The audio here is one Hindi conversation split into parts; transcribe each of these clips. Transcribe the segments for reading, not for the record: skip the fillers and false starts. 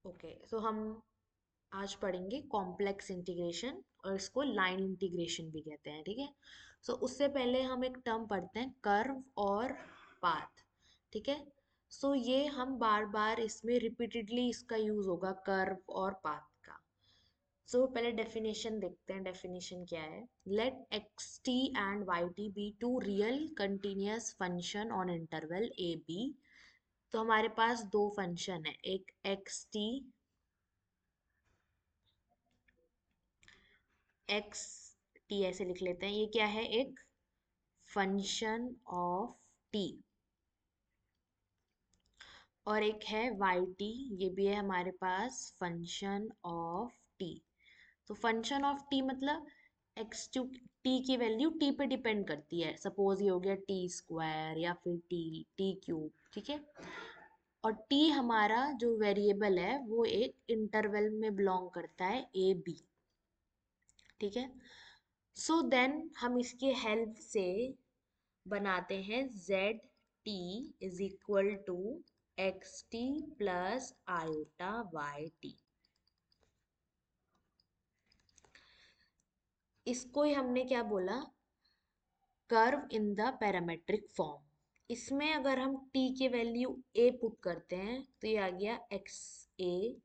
ओके, सो हम आज पढ़ेंगे कॉम्प्लेक्स इंटीग्रेशन और इसको लाइन इंटीग्रेशन भी कहते हैं, ठीक है। सो उससे पहले हम एक टर्म पढ़ते हैं, कर्व और पाथ, ठीक है। सो ये हम बार बार इसमें रिपीटेडली इसका यूज होगा, कर्व और पाथ का। सो पहले डेफिनेशन देखते हैं, डेफिनेशन क्या है। Let x t and y t be two real continuous function on interval a b. तो हमारे पास दो फंक्शन है, एक एक्स टी, एक्स टी ऐसे लिख लेते हैं, ये क्या है, एक फंक्शन ऑफ टी। और एक है वाई टी, ये भी है हमारे पास फंक्शन ऑफ टी। तो फंक्शन ऑफ टी मतलब एक्स टू टी की वैल्यू टी पे डिपेंड करती है। सपोज ये हो गया टी स्क्वायर या फिर टी टी क्यूब, ठीक है। और टी हमारा जो वेरिएबल है वो एक इंटरवल में बिलोंग करता है ए बी, ठीक है। सो देन हम इसकी हेल्प से बनाते हैं z t is equal to x t plus iota y t. इसको ही हमने क्या बोला, curve in the parametric form. इसमें अगर हम t के वैल्यू a पुट करते हैं तो ये आ गया एक्स ए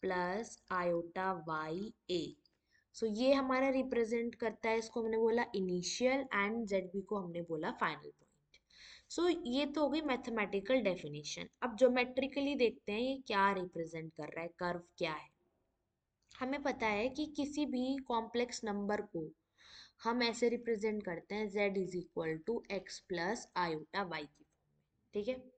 प्लस आयोटा वाई ए। सो ये हमारा रिप्रेजेंट करता है, इसको हमने बोला इनिशियल, एंड जेड बी को हमने बोला फाइनल पॉइंट। सो ये तो हो गई मैथमेटिकल डेफिनेशन। अब ज्योमेट्रिकली देखते हैं ये क्या रिप्रेजेंट कर रहा है, कर्व क्या है। हमें पता है कि किसी भी कॉम्प्लेक्स नंबर को हम ऐसे रिप्रेजेंट करते हैं, z is equal to x plus iota y की फॉर्म में, ठीक है।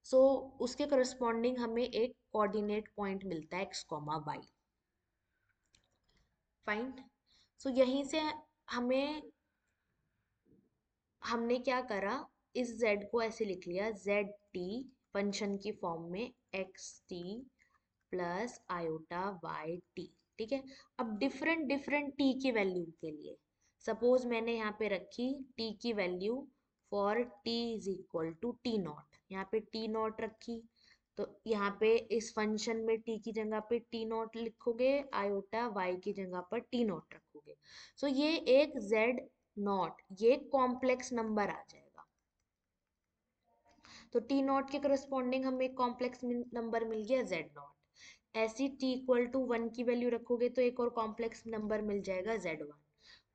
सो उसके करस्पॉन्डिंग हमें एक कोऑर्डिनेट पॉइंट मिलता है एक्स कॉमा वाई, फाइन। सो यहीं से हमें, हमने क्या करा, इस z को ऐसे लिख लिया, जेड टी फंक्शन की फॉर्म में x t plus iota y t, ठीक है। अब डिफरेंट डिफरेंट टी की वैल्यू के लिए सपोज मैंने यहाँ पे रखी टी की value for t is equal to t not, यहाँ पे टी नॉट रखी। तो यहाँ पे इस फंक्शन में टी की जगह पे टी नॉट लिखोगे, आयोटा वाई की जगह पर टी नॉट रखोगे। सो ये एक जेड नॉट, ये कॉम्प्लेक्स नंबर आ जाएगा। तो टी नॉट के करस्पॉन्डिंग हमें एक कॉम्प्लेक्स नंबर मिल गया जेड नॉट। ऐसी टी इक्वल टू वन की वैल्यू रखोगे तो एक और कॉम्प्लेक्स नंबर मिल जाएगा जेड वन।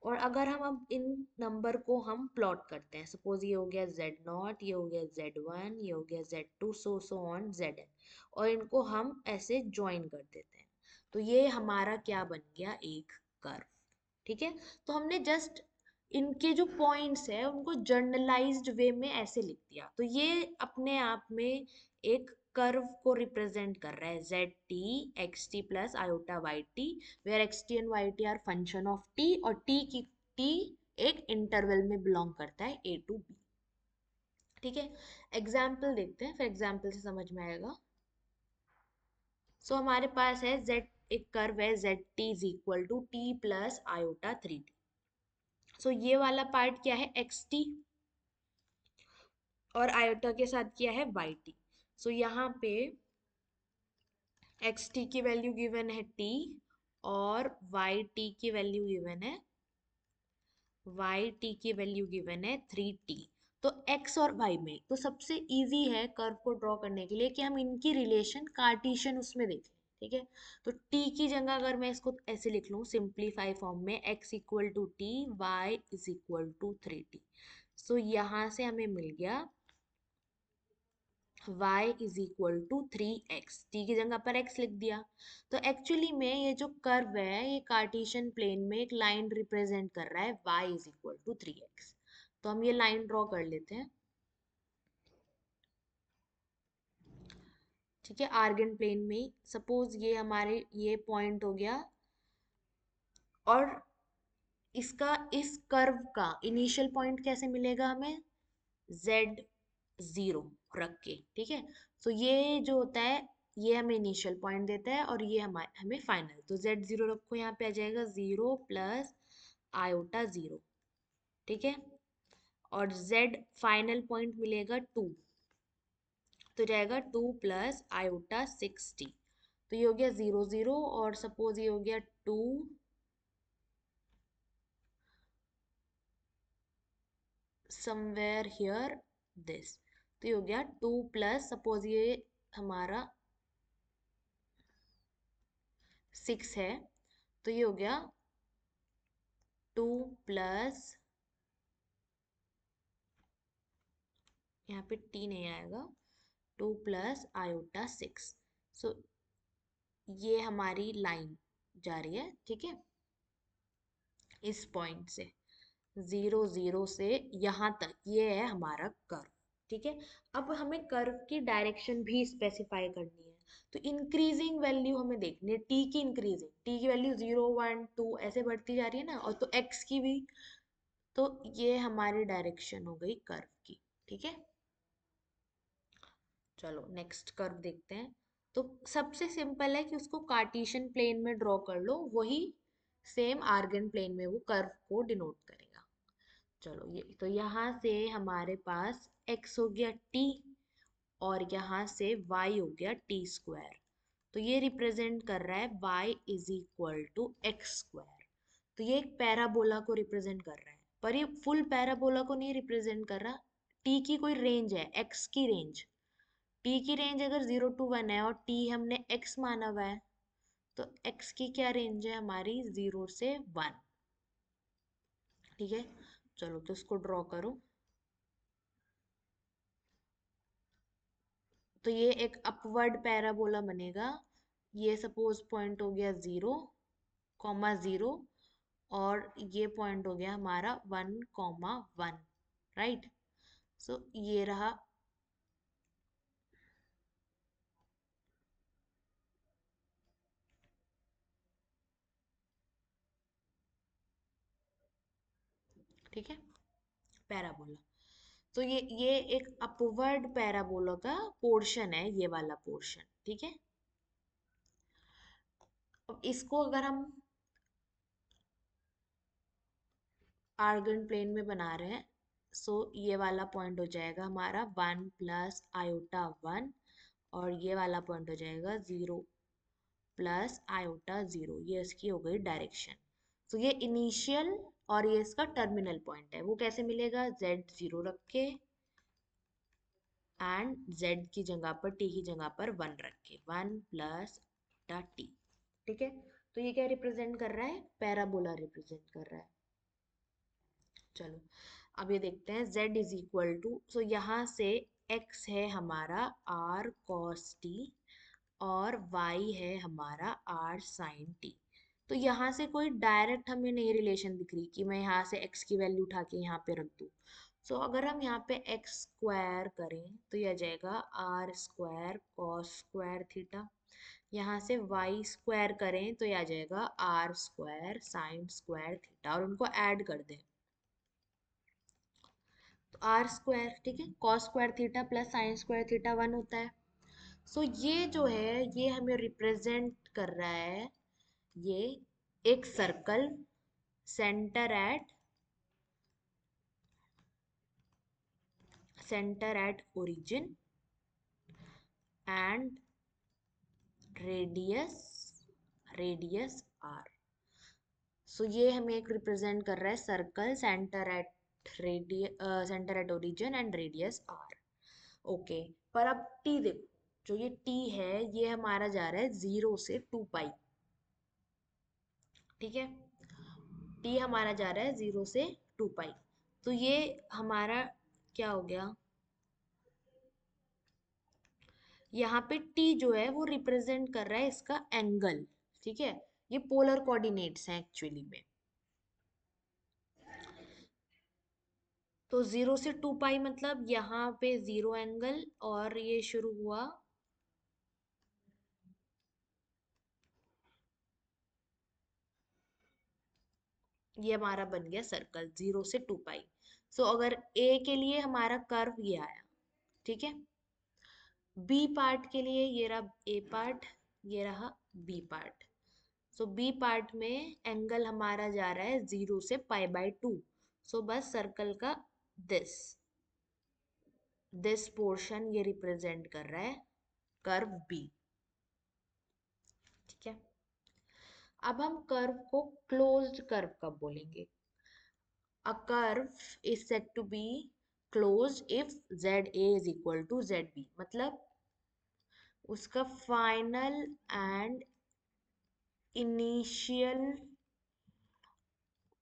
और अगर हम अब इन नंबर को हम प्लॉट करते हैं, सपोज ये हो गया जेड नॉट, ये हो गया जेड वन, ये हो गया z two, so on z n, और इनको हम ऐसे ज्वाइन कर देते हैं, तो ये हमारा क्या बन गया, एक कर्व, ठीक है। तो हमने जस्ट इनके जो पॉइंट्स है उनको जर्नलाइज्ड वे में ऐसे लिख दिया, तो ये अपने आप में एक कर्व को रिप्रेजेंट कर रहा है, z t x t plus iota y t, where x t and y t are function of t, और टी की टी एक इंटरवल में बिलोंग करता है ए टू बी, ठीक है। एग्जाम्पल देखते हैं, फिर एग्जाम्पल से समझ में आएगा। सो हमारे पास है जेड, एक कर्व है z t is equal to t plus iota three t. So ये वाला पार्ट क्या है, एक्स टी, और आयोटा के साथ किया है वाई टी। सो यहाँ पे एक्स टी की वैल्यू गिवन है टी, और वाई टी की वैल्यू गिवन है, वाई टी की वैल्यू गिवन है थ्री टी। तो एक्स और वाई में तो सबसे इजी है कर्व को ड्रॉ करने के लिए कि हम इनकी रिलेशन कार्टेशियन उसमें देखें, ठीक है। तो t की जगह अगर मैं इसको ऐसे लिख लूँ सिंप्लीफाई फॉर्म में, x equal to t, y is equal to three t. So यहाँ से हमें मिल गया y is equal to three x, t की जगह पर x लिख दिया। तो एक्चुअली में ये जो कर्व है ये कार्टेशियन प्लेन में एक लाइन रिप्रेजेंट कर रहा है, y is equal to three x. तो हम ये लाइन ड्रॉ कर लेते हैं, ठीक है, आर्गन प्लेन में। सपोज ये हमारे ये पॉइंट हो गया, और इसका इस कर्व का इनिशियल पॉइंट कैसे मिलेगा हमें, z जीरो रख के, ठीक है। तो ये जो होता है ये हमें इनिशियल पॉइंट देता है, और ये हमारे हमें फाइनल। तो z जीरो रखो, यहाँ पे आ जाएगा जीरो प्लस आयोटा जीरो, ठीक है। और z फाइनल पॉइंट मिलेगा टू, तो जाएगा टू प्लस आयोटा सिक्सटी। तो ये हो गया 0 0, और सपोज ये हो गया 2 समवेयर हियर दिस। तो ये हो गया 2 प्लस, सपोज ये हमारा 6 है, तो ये हो गया 2 प्लस, यहाँ पे टी नहीं आएगा, 2 प्लस आयोटा 6। सो ये हमारी लाइन जा रही है, ठीक है, इस पॉइंट से 0 0 से यहाँ तक, ये है हमारा कर्व। ठीक है, अब हमें कर्व की डायरेक्शन भी स्पेसिफाई करनी है। तो इंक्रीजिंग वैल्यू हमें देखनी है, टी की इंक्रीजिंग, टी की वैल्यू 0 1 2 ऐसे बढ़ती जा रही है ना, और तो एक्स की भी। तो ये हमारी डायरेक्शन हो गई कर्व की। ठीक है, चलो नेक्स्ट कर्व देखते हैं। तो सबसे सिंपल है कि उसको कार्टेशियन प्लेन में ड्रॉ कर लो, वही सेम आर्गन प्लेन में वो कर्व को डिनोट करेगा। चलो ये तो यहाँ से हमारे पास x हो गया t, और यहाँ से y हो गया टी स्क्वायर। तो ये रिप्रेजेंट कर रहा है y is equal to x square. तो ये एक पैराबोला को रिप्रेजेंट कर रहा है, पर ये फुल पैराबोला को नहीं रिप्रेजेंट कर रहा। t की कोई रेंज है, x की रेंज, t की रेंज अगर 0 to 1 है और t हमने x माना हुआ है, तो x की क्या रेंज है हमारी, 0 से 1। ठीक है, चलो तो इसको ड्रॉ करो। तो ये एक अपवर्ड पैराबोला बनेगा। ये सपोज पॉइंट हो गया 0 0, और ये पॉइंट हो गया हमारा 1 1, राइट। सो ये रहा, ठीक है, पैराबोला। तो ये एक अपवर्ड पैराबोला का पोर्शन है, ये वाला पोर्शन। ठीक है, अब इसको अगर हम आर्गन प्लेन में बना रहे हैं, सो ये वाला पॉइंट हो जाएगा हमारा 1 प्लस आयोटा 1, और ये वाला पॉइंट हो जाएगा 0 प्लस आयोटा 0। ये इसकी हो गई डायरेक्शन। तो ये इनिशियल और ये इसका टर्मिनल पॉइंट है। वो कैसे मिलेगा, z 0 रख के एंड z की जगह पर, t की जगह पर 1 रख के, 1 प्लस t। ठीक है, तो ये क्या रिप्रेजेंट कर रहा है, पैराबोला रिप्रेजेंट कर रहा है। चलो अब ये देखते हैं z इज इक्वल टू, सो यहाँ से x है हमारा r cos t, और y है हमारा r sin t। तो यहाँ से कोई डायरेक्ट हमें नहीं रिलेशन दिख रही कि मैं यहाँ से x की वैल्यू उठा के यहाँ पे रख दूँ। सो अगर हम यहाँ पे x स्क्वायर करें तो यह आ जाएगा r square cos square theta. यहाँ से y स्क्वायर करें तो यह आ जाएगा r square sin square theta, और उनको ऐड कर दें तो आर स्क्वायर, ठीक है, cos square theta plus sine square theta 1 होता है। सो ये जो है ये हमें रिप्रेजेंट कर रहा है, ये एक circle centre at origin and radius radius r. So ये हमें एक रिप्रेजेंट कर रहा है circle centre at origin and radius r. Okay, पर अब टी देखो, जो ये टी है ये हमारा जा रहा है 0 से 2 पाई। ठीक है, टी हमारा जा रहा है 0 से 2 पाई। तो ये हमारा क्या हो गया, यहाँ पे टी जो है वो रिप्रेजेंट कर रहा है इसका एंगल। ठीक है, ये पोलर कोऑर्डिनेट्स हैं एक्चुअली में। तो 0 से 2 पाई मतलब यहाँ पे 0 एंगल, और ये शुरू हुआ, ये हमारा बन गया सर्कल 0 से 2 पाई। सो अगर ए के लिए हमारा कर्व ये आया, ठीक है, बी पार्ट के लिए ये रहा ए पार्ट, ये रहा बी पार्ट। सो बी पार्ट में एंगल हमारा जा रहा है 0 से पाई/2। सो बस सर्कल का दिस दिस पोर्शन ये रिप्रेजेंट कर रहा है कर्व बी। ठीक है। अब हम कर्व को क्लोज्ड कर्व कब बोलेंगे? A curve is said to be closed if ZA is equal to ZB, मतलब उसका फाइनल एंड इनिशियल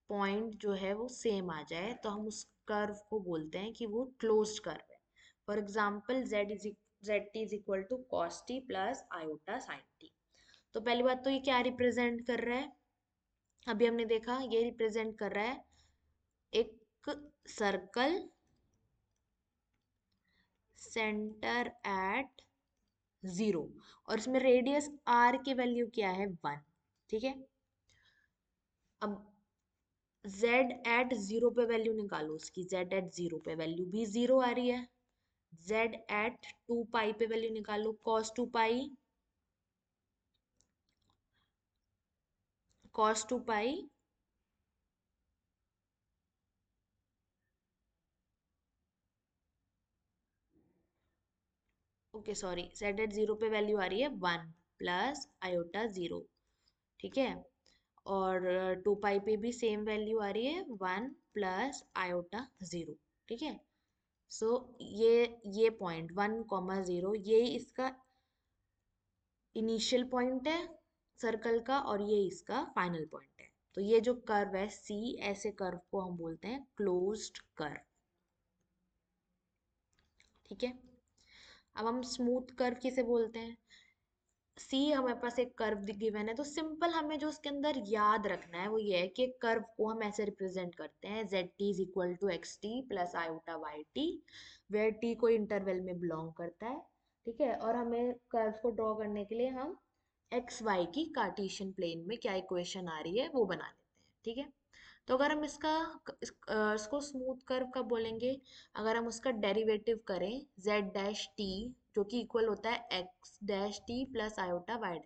पॉइंट जो है वो सेम आ जाए तो हम उस कर्व को बोलते हैं कि वो क्लोज्ड कर्व है। For example z t is equal to cos t plus iota sine t. तो पहली बात तो ये क्या रिप्रेजेंट कर रहा है? अभी हमने देखा ये रिप्रेजेंट कर रहा है एक सर्कल सेंटर एट 0 और इसमें रेडियस आर की वैल्यू क्या है? 1। ठीक है। अब z एट 0 पे वैल्यू निकालो उसकी। z एट 0 पे वैल्यू भी 0 आ रही है। z एट 2 पाई पे वैल्यू निकालो। cos 2 पाई ओके सॉरी, z एट 0 पे वैल्यू आ रही है 1 प्लस आयोटा 0। ठीक है। और 2 पाई पे भी सेम वैल्यू आ रही है 1 प्लस आयोटा 0। ठीक है। सो ये पॉइंट 1, 0 ये इसका इनिशियल पॉइंट है सर्कल का और ये इसका फाइनल पॉइंट है। तो ये जो कर्व है सी, ऐसे कर्व को हम बोलते हैं क्लोज्ड कर्व। ठीक है। अब हम स्मूथ कर्व किसे बोलते हैं? सी हमारे पास एक कर्व गिवन है तो सिंपल हमें जो उसके अंदर याद रखना है वो ये है कि एक कर्व को हम ऐसे रिप्रेजेंट करते हैं z t is equal to x t plus iota y t, where t कोई इंटरवल में बिलोंग करता है। ठीक है। और हमें कर्व को ड्रॉ करने के लिए हम एक्स वाई की कार्टेशियन प्लेन में क्या इक्वेशन आ रही है वो बना लेते हैं। ठीक है। तो अगर हम इसको स्मूथ कर्व कब बोलेंगे? अगर हम उसका डेरिवेटिव करें z डैश टी जो कि इक्वल होता है x dash T plus iota y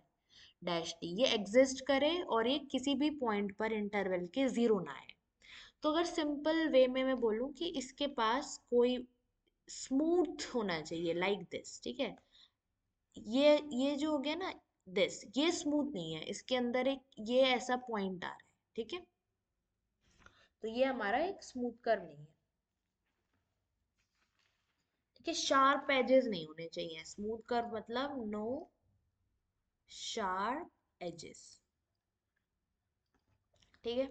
dash T, ये एग्जिस्ट करे और ये किसी भी पॉइंट पर इंटरवल के जीरो ना आए। तो अगर सिंपल वे में मैं बोलूं कि इसके पास कोई स्मूथ होना चाहिए लाइक दिस। ठीक है। ये जो हो गया ना दिस, ये स्मूथ नहीं है, इसके अंदर एक ये ऐसा पॉइंट आ रहा है। ठीक है। तो ये हमारा एक स्मूथ कर्व नहीं है। ठीक है। शार्प एजेस नहीं होने चाहिए। स्मूथ कर्व मतलब नो शार्प एजेस। ठीक है।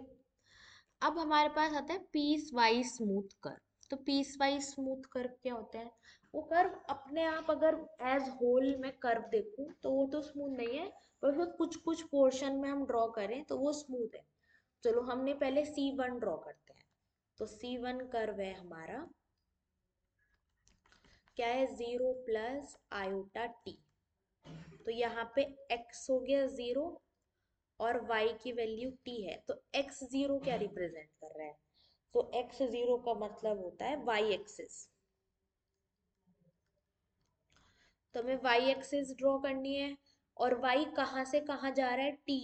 अब हमारे पास आता है पीस वाइज स्मूथ कर्व। तो पीस वाइज स्मूथ कर्व क्या होता है? वो कर्व अपने आप अगर एज होल में कर्व देखूं तो वो तो स्मूथ नहीं है, पर उसमें कुछ कुछ पोर्शन में हम ड्रॉ करें तो वो स्मूथ है। चलो हमने पहले C1 ड्रॉ करते हैं। तो C1 कर्व है हमारा क्या है? 0 प्लस आयोटा टी। तो यहाँ पे x हो गया 0 और y की वैल्यू t है। तो x0 क्या रिप्रेजेंट कर रहा है? तो x0 का मतलब होता है y एक्सिस। तो हमें y एक्सिस ड्रॉ करनी है और y कहाँ से कहाँ जा रहा है? t।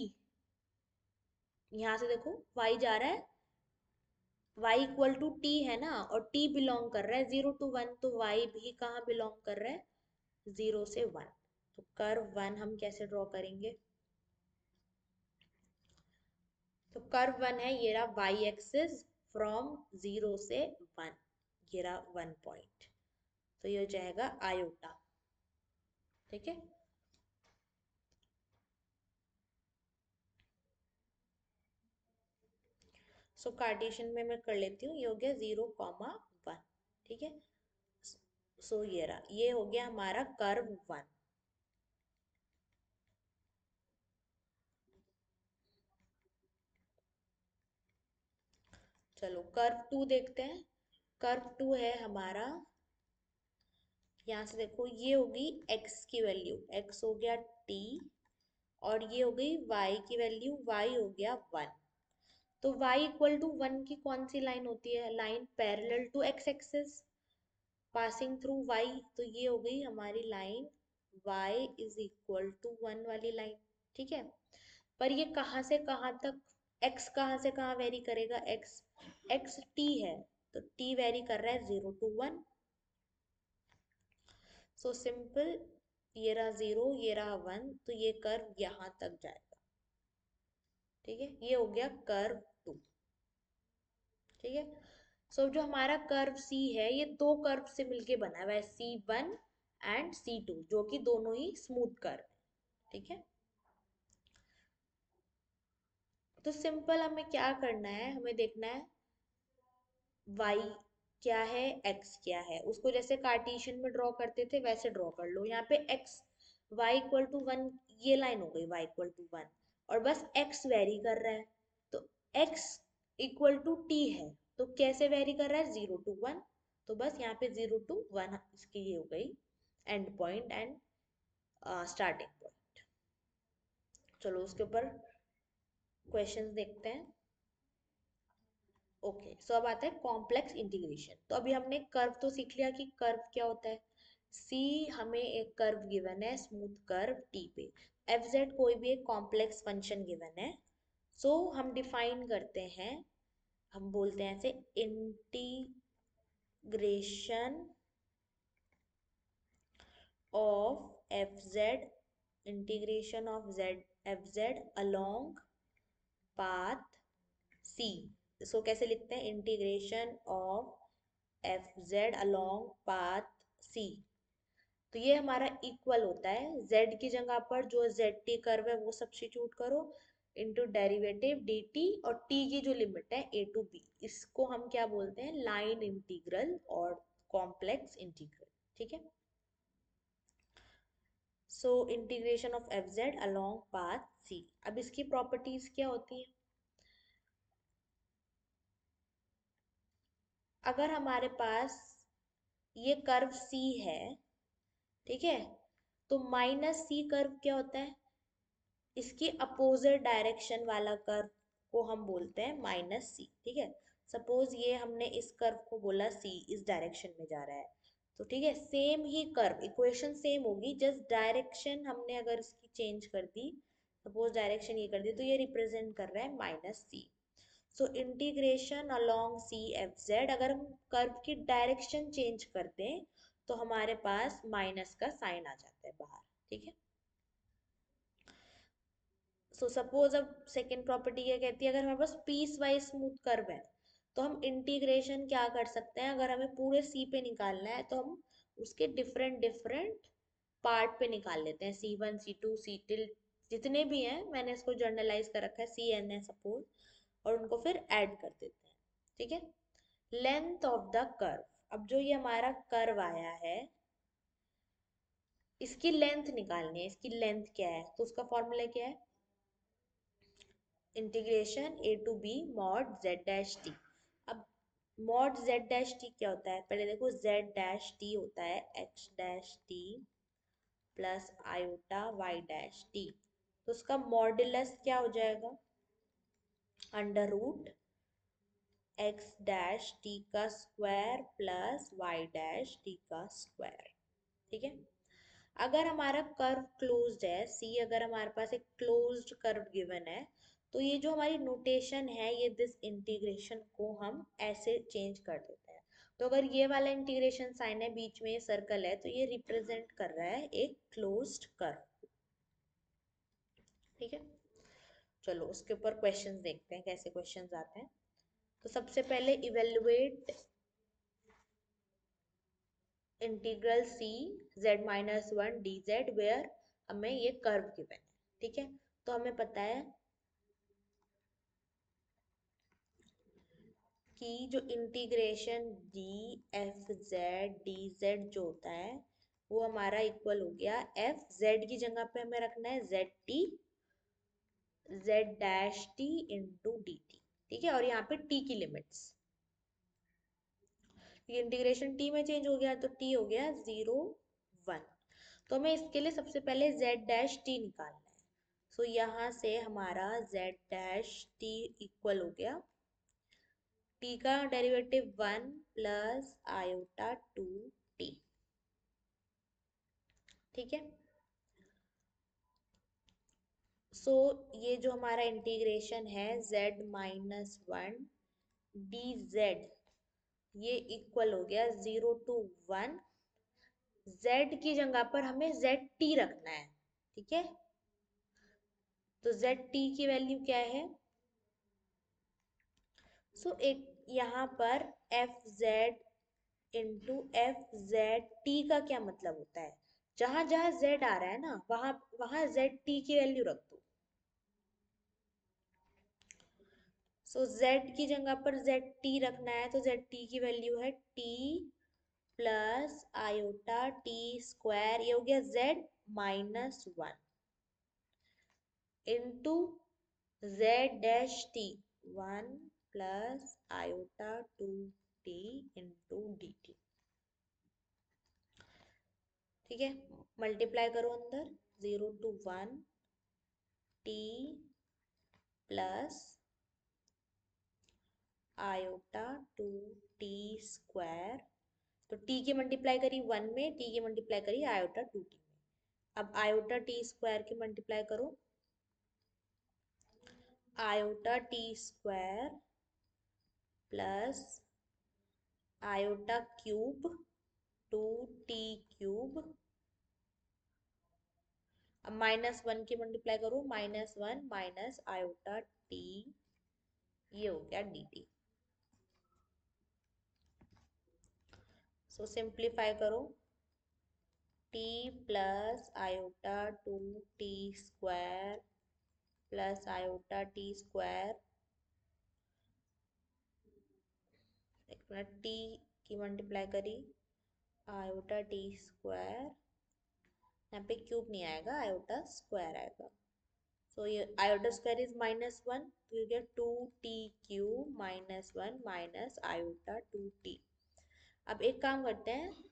यहाँ से देखो y जा रहा है, y इक्वल टू t है ना, और t बिलोंग कर रहा है 0 to 1, तो y भी कहाँ बिलोंग कर रहा है? 0 से 1। तो कर्व 1 हम कैसे ड्रॉ करेंगे? तो कर्व 1 है ये रहा वाई एक्सिस फ्रॉम 0 से 1, ये रहा 1 पॉइंट। तो ये हो जाएगा आयोटा। ठीक है। सो कार्टेशियन में मैं कर लेती हूँ, ये हो गया 0, 1। ठीक है। सो ये रहा, ये हो गया हमारा कर्व 1। चलो कर्व 2 देखते हैं। कर्व 2 है हमारा, यहाँ से देखो ये होगी x की वैल्यू, x हो गया t, और ये हो गई y की वैल्यू, y हो गया 1। तो y इक्वल टू 1 की कौन सी लाइन होती है? Line parallel to x axis passing through y। तो ये हो गई हमारी line y is equal to 1 वाली लाइन। ठीक है। पर ये कहाँ से कहाँ तक, x कहाँ से कहाँ वेरी करेगा? x t है तो t वेरी कर रहा है 0 to 1। सो सिंपल, ये रहा 0, ये रहा 1, तो ये कर्व यहाँ तक जाएगा। ठीक है, ये हो गया कर्व 2। ठीक है, सो जो हमारा कर्व सी है ये दो कर्व से मिलके बना हुआ है, C1 एंड C2, जो कि दोनों ही स्मूथ कर्व है। ठीक है, तो सिंपल हमें क्या करना है, हमें देखना है y क्या है, x क्या है, उसको जैसे कार्टेशियन में ड्रॉ करते थे वैसे ड्रॉ कर लो। यहाँ पे x y इक्वल टू 1, ये लाइन हो गई y इक्वल टू 1, और बस x वेरी कर रहा है, तो x इक्वल टू t है, तो कैसे वेरी कर रहा है, 0 to 1, तो बस यहाँ पे 0 to 1 इसकी ये हो गई and point and starting point. चलो उसके ऊपर क्वेश्चंस देखते हैं। ओके, सो अब आता है कॉम्प्लेक्स इंटीग्रेशन। तो अभी हमने कर्व तो सीख लिया कि कर्व क्या होता है। सी, हमें एक कर्व गिवन है, स्मूथ कर्व टी पे, एफ जेड कोई भी एक कॉम्प्लेक्स फंक्शन गिवन है। सो हम डिफाइन करते हैं, हम बोलते हैं ऐसे, integration of f z, integration of z f z along path c. So कैसे लिखते हैं, integration of f z along path c. तो ये हमारा इक्वल होता है, z की जगह पर जो जेड टी कर्व है वो सब्स्टिट्यूट करो, इनटू डेरिवेटिव डी टी, और t की जो लिमिट है a टू b, इसको हम क्या बोलते हैं, लाइन इंटीग्रल और कॉम्प्लेक्स इंटीग्रल। ठीक है, so integration of f z along path c. अब इसकी प्रॉपर्टीज क्या होती हैं, अगर हमारे पास ये कर्व C है, ठीक है, तो माइनस C कर्व क्या होता है, इसकी अपोजिट डायरेक्शन वाला कर्व को हम बोलते हैं माइनस C। ठीक है, सपोज ये हमने इस कर्व को बोला C इस डायरेक्शन में जा रहा है, तो ठीक है, सेम ही कर्व, इक्वेशन सेम होगी, जस्ट डायरेक्शन हमने अगर इसकी चेंज कर दी, सपोज डायरेक्शन ये कर दी, तो ये रिप्रेजेंट कर रहा है minus C। So integration along c f z, अगर हम कर्व की डायरेक्शन चेंज कर दें तो हमारे पास माइनस का साइन आ जाता है बाहर। ठीक है, सो सपोज अब सेकेंड प्रॉपर्टी क्या कहती है, अगर हमारे पास पीस वाइज स्मूथ कर्व है तो हम इंटीग्रेशन क्या कर सकते हैं, अगर हमें पूरे सी पे निकालना है तो हम उसके डिफरेंट डिफरेंट पार्ट पे निकाल लेते हैं, C1 C2 C टिल जितने भी हैं, मैंने इसको जर्नलाइज कर रखा है, CN है सपोज, और उनको फिर ऐड कर देते हैं। ठीक है, लेंथ ऑफ द कर्व, अब जो ये हमारा कर्व आया है इसकी लेंथ निकालनी है, इसकी लेंथ क्या है, तो उसका फॉर्मूला क्या है, integration a to b mod z dash t। अब मॉड z डैश t क्या होता है, पहले देखो, z डैश t होता है x dash t plus iota y dash t, तो उसका मॉड्यूलस क्या हो जाएगा, under root x dash t का square plus y dash t का स्क्वायर। ठीक है, अगर हमारा कर्व क्लोज्ड है सी, अगर हमारे पास एक क्लोज्ड कर्व गिवन है, तो ये जो हमारी नोटेशन है, ये दिस इंटीग्रेशन को हम ऐसे चेंज कर देते हैं। तो अगर ये वाला इंटीग्रेशन साइन है, बीच में ये सर्कल है, तो ये रिप्रेजेंट कर रहा है एक क्लोज्ड कर्व। ठीक है, चलो उसके ऊपर क्वेश्चंस देखते हैं कैसे क्वेश्चंस आते हैं। तो सबसे पहले evaluate integral c z minus one d z where, हमें ये कर्व गिवन है। ठीक है, तो हमें पता है कि जो integration D F Z D Z जो होता है वो हमारा इक्वल हो गया, एफ जेड की जगह पे हमें रखना है z T, Z dash T into d t. ठीक है, और यहाँ पे टी की लिमिट्स, ये इंटीग्रेशन टी में चेंज हो गया तो टी हो गया 0 1। तो हमें इसके लिए सबसे पहले जेड डैश टी निकालना है। सो यहाँ से हमारा जेड डैश टी इक्वल हो गया, टी का डेरिवेटिव 1 प्लस आयोटा 2t। ठीक है, सो ये जो हमारा इंटीग्रेशन है z minus one d Z, ये इक्वल हो गया 0 to 1 z की जगह पर हमें zt रखना है, ठीक है। तो zt की वैल्यू क्या है? एक यहाँ पर F Z into F Z T का क्या मतलब होता है? जहां जहां जेड आ रहा है ना, वहां वहां जेड टी की वैल्यू रख दो। जेड की जगह पर जेड टी रखना है, तो जेड टी की वैल्यू है t plus iota t square, ये हो गया z minus one into z dash t one plus iota two t into d t. ठीक है, मल्टीप्लाई करो अंदर, 0 to 1 t plus iota two t square. तो टी की मल्टीप्लाई करी 1 में, टी की मल्टीप्लाई करी आयोटा टू टी में। अब आयोटा टी स्क्वायर की मल्टीप्लाई करो, iota t square plus iota cube two t cube. अब -1 की मल्टीप्लाई करो, -1 माइनस आयोटा टी, ये हो गया डी टी। सिंप्लीफाई करो, t plus iota two t square plus iota t square, एक मिनट, टी की मल्टीप्लाई करी आयोटा टी स्क्वायर, यहाँ पे क्यूब नहीं आएगा, आयोटा स्क्वायर आएगा। ये आयोटा स्क्वायर इज -1, तो ये गया two t cube -1 minus iota two t. अब एक काम करते हैं,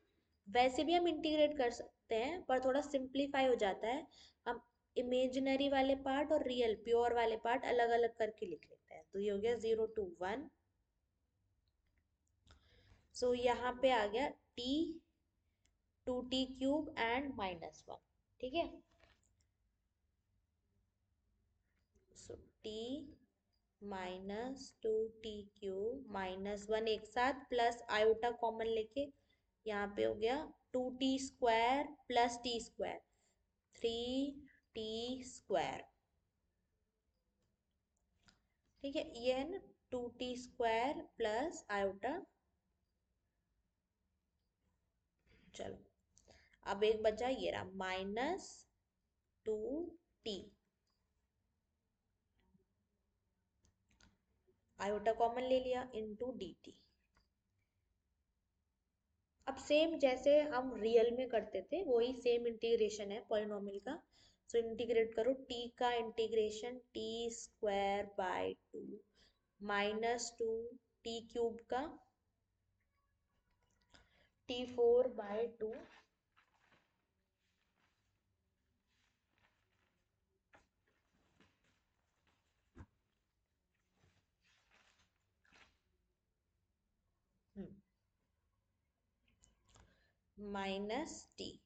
वैसे भी हम इंटीग्रेट कर सकते हैं पर थोड़ा सिंप्लीफाई हो जाता है। हम इमेजिनरी वाले पार्ट और रियल प्योर वाले पार्ट अलग अलग करके लिख लेते हैं। तो ये हो गया 0 to 1। यहाँ पे आ गया t two t cube and -1, ठीक है। टी -2t³ -1 एक साथ प्लस आयोटा कॉमन लेके यहाँ पे हो गया 2t² प्लस t², 3t²। ठीक है, ये है ना 2t² प्लस आयोटा। चलो, अब एक बचा ये रहा -2t, आयोटा कॉमन ले लिया इंटू डी टी। अब सेम जैसे हम रियल में करते थे वही सेम इंटीग्रेशन है पॉलिनॉमियल का। इंटीग्रेट करो, t का इंटीग्रेशन t² बाई 2 -2 t³ का t4/2 -t।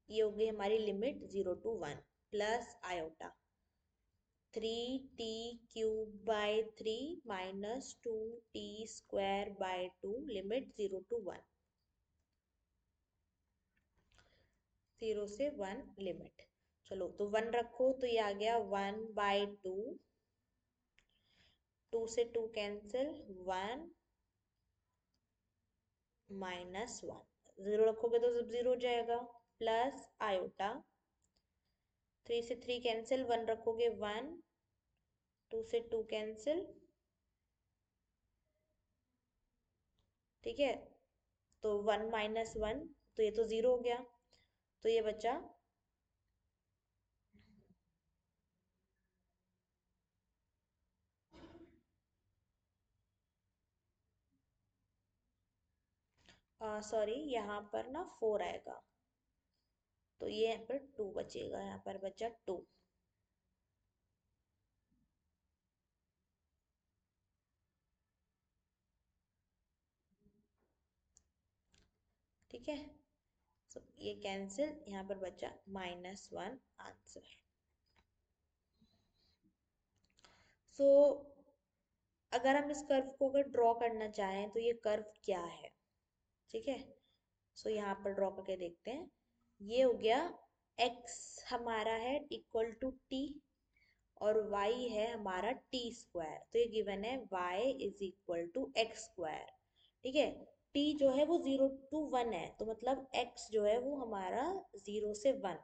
ये हो गई हमारी limit 0 to 1 plus iota 3t³ by 3 -2t² by 2 limit 0 to 1, 0 से 1 लिमिट। चलो, तो 1 रखो तो ये आ गया 1/2, 2 से 2 कैंसिल, 1 -1, 0 रखोगे तो सब 0 हो जाएगा, प्लस आयोटा 3 से 3 कैंसिल, 1 रखोगे 1, 2 से 2 कैंसिल, ठीक है। तो 1 -1, तो ये तो 0 हो गया, तो ये बचा सॉरी, यहाँ पर ना 4 आएगा, तो ये यहाँ पर 2 बचेगा, यहाँ पर बचा 2। ठीक है, ये कैंसिल, यहाँ पर बचा -1 आंसर। सो अगर हम इस कर्व को अगर ड्रॉ करना चाहें तो ये कर्व क्या है? ठीक है, सो यहाँ पर ड्रॉ करके देखते हैं। ये हो गया x हमारा है इक्वल टू टी और y है हमारा टी स्क्वायर। तो ये गिवन है y is equal to x square. ठीक है, t जो है वो 0 to 1 है, तो मतलब x जो है वो हमारा 0 से 1।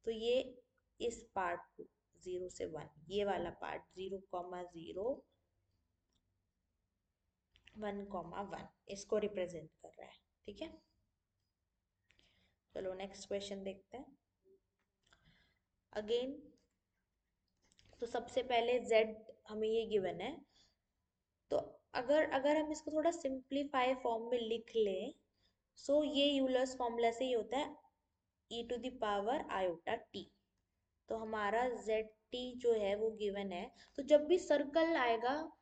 तो ये इस पार्ट को 0 से 1, ये वाला पार्ट 0,0 1,1 इसको रिप्रेजेंट कर रहा है। ठीक है, चलो नेक्स्ट क्वेश्चन देखते हैं। अगेन तो सबसे पहले z हमें ये गिवन है, तो अगर अगर हम इसको थोड़ा सिंप्लीफाई फॉर्म में लिख लें, सो ये यूलर्स फॉर्मूला से ही होता है e⁻i/t। तो हमारा zt जो है वो गिवन है, तो जब भी सर्कल आएगा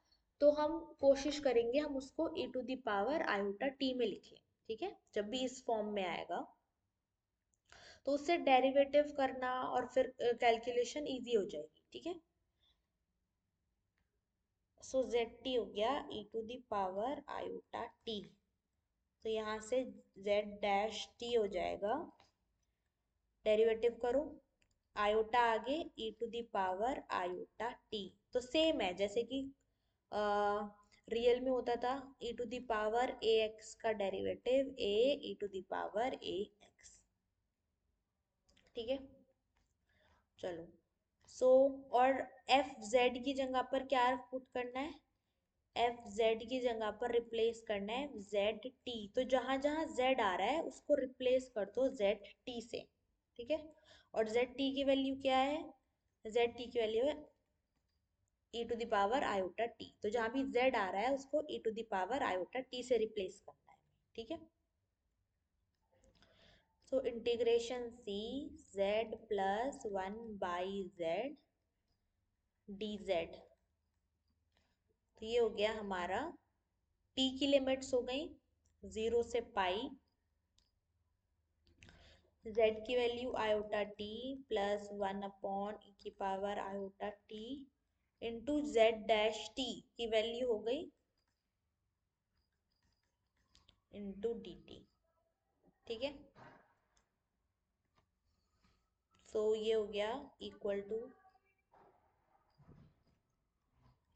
तो हम कोशिश करेंगे हम उसको e⁻i/t में लिखें। ठीक है, जब भी इस फॉर्म में आएगा तो उससे डेरिवेटिव करना और फिर कैलकुलेशन इजी हो जाएगी। ठीक है, सो zt हो गया e⁻i/t। तो यहाँ से z' t हो जाएगा, डेरिवेटिव करो, आयोटा आगे e⁻i/t। तो सेम है जैसे कि रियल में होता था e⁻ax का डेरिवेटिव e⁻ax। ठीक है, चलो और एफ जेड की जगह पर क्या पुट करना है, एफ जेड की जगह पर रिप्लेस करना है जेड टी। तो जहां जहां जेड आ रहा है उसको रिप्लेस कर दो जेड टी से। ठीक है, और जेड टी की वैल्यू क्या है, जेड टी की वैल्यू है e⁻i/t। तो जहां भी z आ रहा है उसको e⁻i/t से रिप्लेस करना है। ठीक है, सो इंटीग्रेशन सी z प्लस 1/z dz। तो ये हो गया हमारा, t की लिमिट्स हो गई 0 से z की value i/t plus 1/e⁻i/t into z' की वैल्यू हो गई इंटू dt। ठीक है, सो ये हो गया इक्वल टू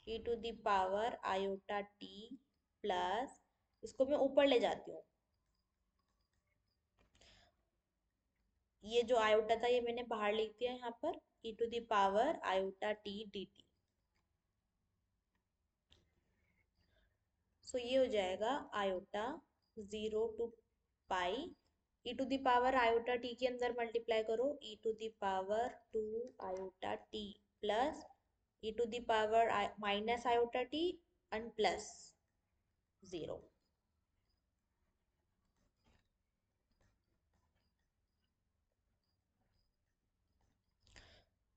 e⁻i/t प्लस, इसको मैं ऊपर ले जाती हूँ, ये जो आयोटा था ये मैंने बाहर लिख दिया यहाँ पर e⁻i/t dt। सो ये हो जाएगा आयोटा 0 to e⁻i/t के अंदर मल्टीप्लाई करो e⁻2i/t plus e⁻−i/t and plus 0।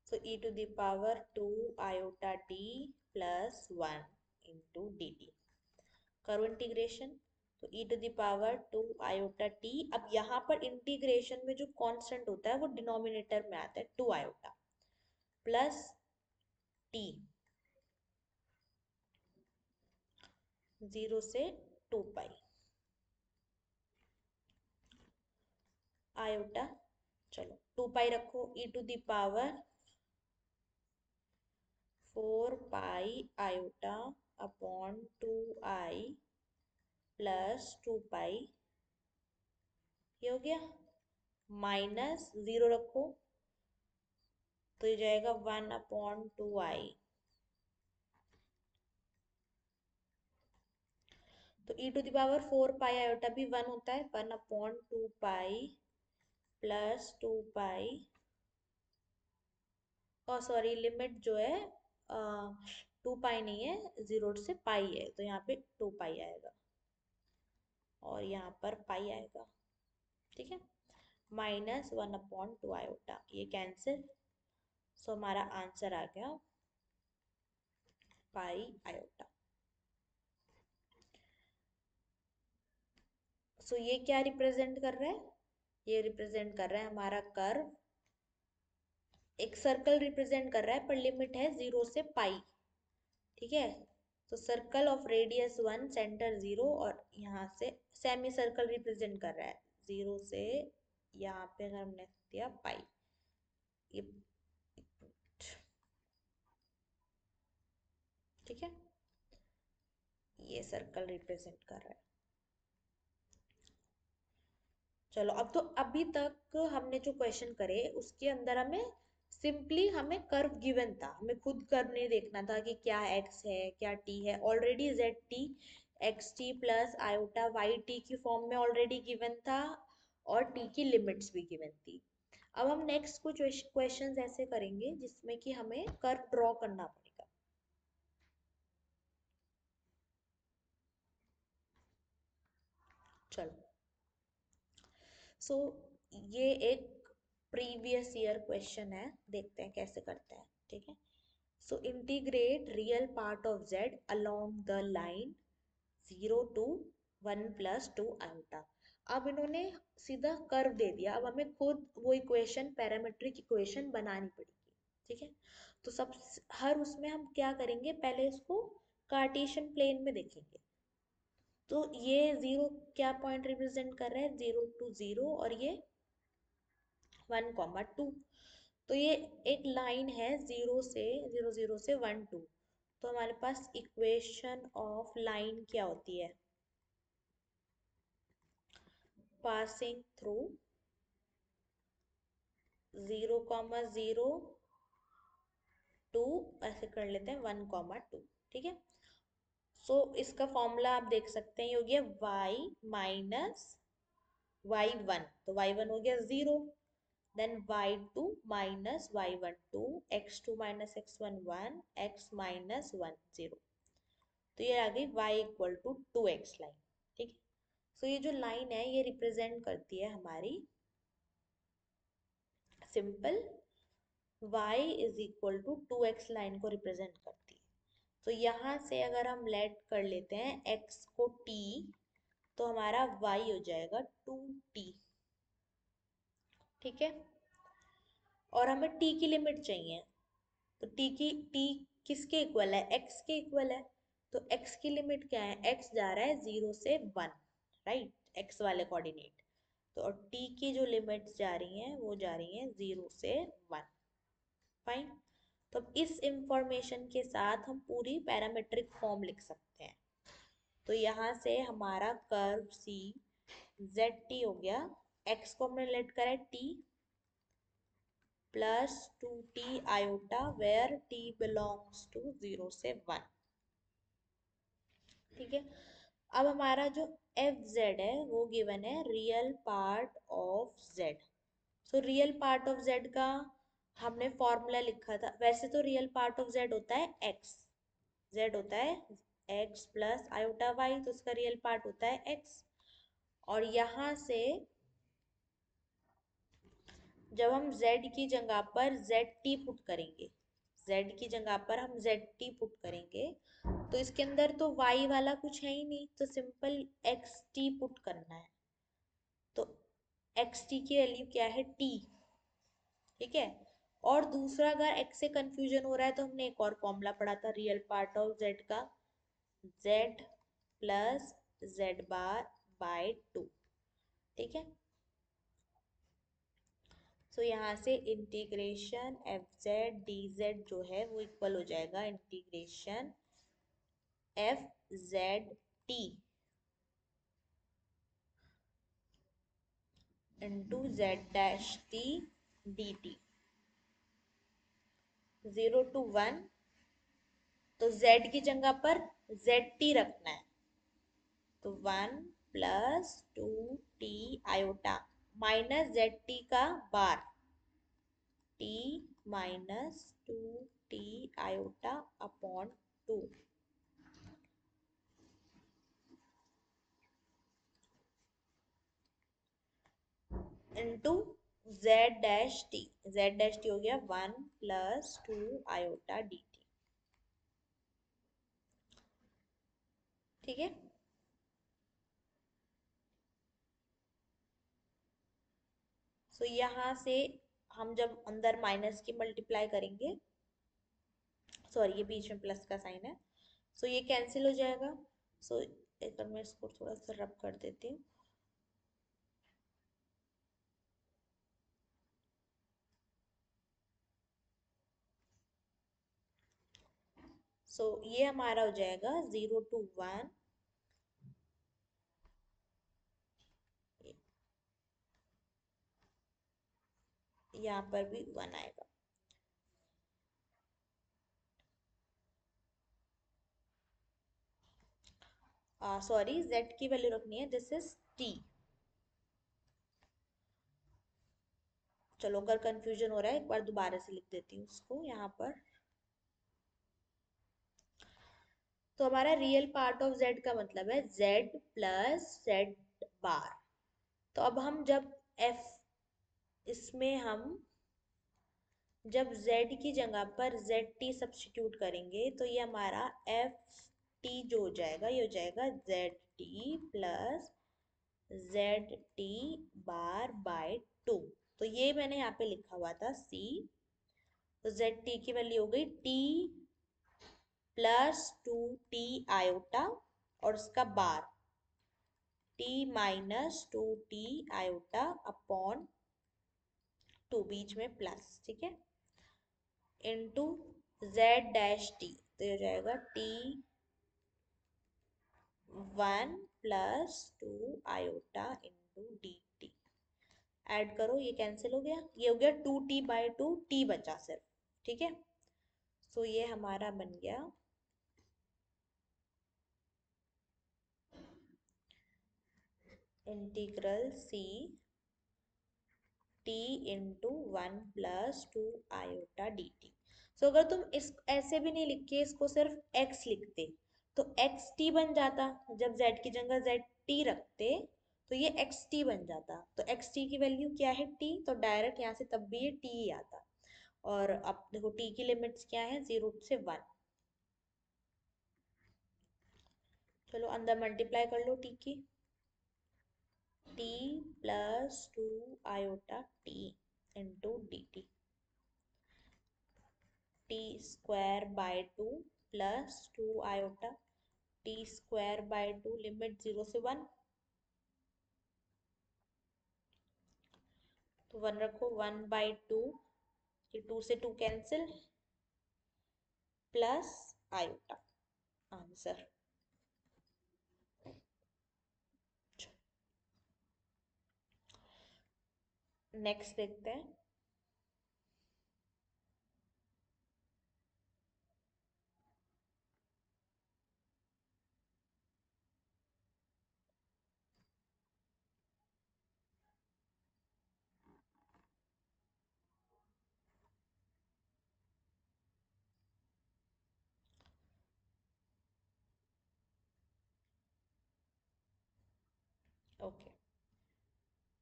So e⁻2i/t plus 1 into dt। करो इंटीग्रेशन, तो e⁻2i/t। अब यहाँ पर इंटीग्रेशन में जो कांस्टेंट होता है वो डिनोमिनेटर में आता है 2 आयोटा प्लस t 0 से 2 आयोटा। चलो 2 रखो, e⁻4 iota upon 2i plus 2 ये हो गया, माइनस 0 रखो तो ये जाएगा 1/2i। तो e⁻4 आयोटा भी 1 होता है, 1/2 प्लस 2 और सॉरी लिमिट जो है 2 नहीं है, 0 से है, तो यहाँ पे 2 आएगा और यहाँ पर पाई आएगा। ठीक है, -1/2 आयोटा, ये कैंसिल। सो हमारा आंसर आ गया पाई आयोटा। सो ये क्या रिप्रेजेंट कर रहा है, ये रिप्रेजेंट कर रहा है हमारा कर्व, एक सर्कल रिप्रेजेंट कर रहा है पर लिमिट है 0 से। ठीक है, तो सर्कल ऑफ रेडियस 1 सेंटर 0 और यहाँ से सेमी सर्कल रिप्रेजेंट कर रहा है 0 से यहाँ पे अगर हमने दिया पाई, ये ठीक है, ये सर्कल रिप्रेजेंट कर रहा है। चलो, अब तो अभी तक हमने जो क्वेश्चन करे उसके अंदर हमें सिंपली हमें कर्व गिवन था, हमें खुद कर्व नहीं देखना था कि क्या x है क्या t है। Already z t x t plus iota y t की फॉर्म में ऑलरेडी गिवन था और t की लिमिट्स भी गिवन थी। अब हम नेक्स्ट कुछ क्वेश्चंस ऐसे करेंगे जिसमें कि हमें कर्व ड्रॉ करना पड़ेगा। चलो, सो ये एक प्रीवियस ईयर क्वेश्चन है, देखते हैं कैसे करते हैं। ठीक है, so integrate real part of z along the line 0 to 1 plus 2 iota। अब इन्होंने सीधा कर्व दे दिया, अब हमें खुद वो इक्वेशन, पैरामेट्रिक इक्वेशन बनानी पड़ेगी। ठीक है, तो सब हर उसमें हम क्या करेंगे, पहले इसको कार्टेशियन प्लेन में देखेंगे। तो ये 0 क्या पॉइंट रिप्रेजेंट कर रहा है, 0 टू 0, और ये 1,2। तो ये एक लाइन है 0 से 1 2। तो हमारे पास इक्वेशन ऑफ लाइन क्या होती है, पासिंग थ्रू 0,0 टू, ऐसे कर लेते हैं 1,2। ठीक है, सो इसका फॉर्मूला आप देख सकते हैं, ये हो गया y माइनस y1, तो y1 हो गया 0, then y2 minus y1 2, x2 minus x1 1, x minus 1 0। तो ये आ गई y equal to 2x line. ठीक है, सो ये जो लाइन है ये रिप्रेजेंट करती है हमारी simple y is equal to 2x line को रिप्रेजेंट करती है। तो यहाँ से अगर हम लेट कर लेते हैं x को t, तो हमारा y हो जाएगा 2t। ठीक है, और हमें t की लिमिट चाहिए, तो t किसके इक्वल है, x के इक्वल है। तो x की लिमिट क्या है, x जा रहा है 0 से 1, राइट, x वाले कोऑर्डिनेट। तो और t की जो लिमिट्स जा रही हैं वो जा रही हैं 0 से 1। फाइन, तो अब इस इंफॉर्मेशन के साथ हम पूरी पैरामेट्रिक फॉर्म लिख सकते हैं। तो यहाँ से हमारा कर्व सी जेड टी हो गया, x को हमने लेट करा है t plus 2t iota where t belongs to 0 से 1। ठीक है, अब हमारा जो एफ जेड है वो गिवन है real part of Z. So real part of Z का हमने फॉर्मूला लिखा था, वैसे तो रियल पार्ट ऑफ जेड होता है एक्स, जेड होता है एक्स प्लस आयोटा वाई, तो उसका रियल पार्ट होता है एक्स। और यहाँ से जब हम z की जगह पर zt पुट करेंगे, z की जगह पर हम zt पुट करेंगे, तो इसके अंदर तो y वाला कुछ है ही नहीं, तो सिंपल xt पुट करना है। तो xt की वैल्यू क्या है, t। ठीक है, और दूसरा अगर x से कंफ्यूजन हो रहा है तो हमने एक और फॉर्मूला पढ़ा था रियल पार्ट ऑफ z का, z प्लस z बार बाय 2। ठीक है, सो यहाँ से integration F Z D Z जो है वो इक्वल हो जाएगा integration F Z T into z dash t d T. 0 to 1, तो z की जगह पर जेड टी रखना है, तो 1 plus 2t iota minus Z T का बार t minus 2t iota upon 2 into z dash T हो गया 1 प्लस 2 आयोटा डी टी। ठीक है, सो यहाँ से हम जब अंदर माइनस की मल्टीप्लाई करेंगे, सॉरी ये बीच में प्लस का साइन है, सो ये कैंसिल हो जाएगा। सो एक बार मैं इसको थोड़ा सा रब कर देती हूँ। सो ये हमारा हो जाएगा 0 to 1, यहाँ पर भी 1 आएगा। सॉरी, z की वैल्यू रखनी है, दिस इज t। चलो अगर कंफ्यूजन हो रहा है एक बार दोबारा से लिख देती हूँ उसको यहाँ पर। तो हमारा रियल पार्ट ऑफ z का मतलब है z प्लस z बार। तो अब हम जब f, इसमें हम जब z की जगह पर zt सब्स्टिट्यूट करेंगे तो ये हमारा ft जो हो जाएगा, ये हो जाएगा zt प्लस zt बार बाय 2। तो ये मैंने यहाँ पे लिखा हुआ था c। तो zt की वैल्यू हो गई t प्लस 2t आयोटा, और उसका बार t minus 2t iota upon 2, बीच में प्लस, ठीक है, इंटू z डैश टी। तो ये हो जाएगा t1 + 2 iota into d T. Add करो, ये कैंसिल हो गया, ये हो गया 2t/2, t बचा सिर्फ, ठीक है। सो ये हमारा बन गया integral c t into 1 + 2 iota d t. So अगर तुम इस ऐसे भी नहीं लिख के इसको सिर्फ x लिखते तो एक्स टी बन जाता, जब z की जगह z t रखते तो ये एक्स टी बन जाता। तो एक्स टी की वैल्यू क्या है, t, तो डायरेक्ट यहाँ से तब भी ये t ही आता। और अब देखो t की लिमिट्स क्या है, 0 से 1। चलो अंदर मल्टीप्लाई कर लो t की, t plus 2 iota t into d T, t²/2 plus 2 iota t²/2, limit 0 से 1। तो 1 रखो, 1/2, ये 2 से 2 cancel, plus iota, answer. Next देखते हैं। ओके,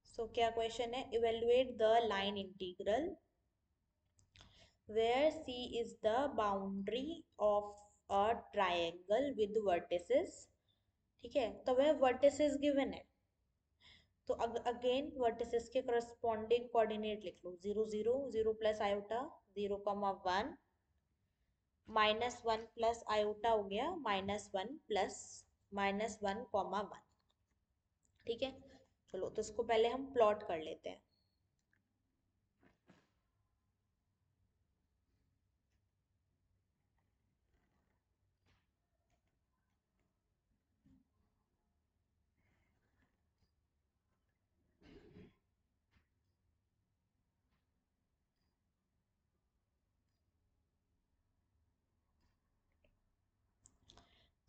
सो क्या क्वेश्चन है, evaluate the line integral where C is the boundary of a triangle with vertices। ठीक है, तो वह vertices given है, तो अगेन वर्टिसेस के करस्पॉन्डिंग कोऑर्डिनेट लिख लो, 0 0 0 प्लस आयोटा 0, 1 -1 प्लस आयोटा हो गया -1 प्लस -1, 1। ठीक है, चलो तो इसको पहले हम प्लॉट कर लेते हैं।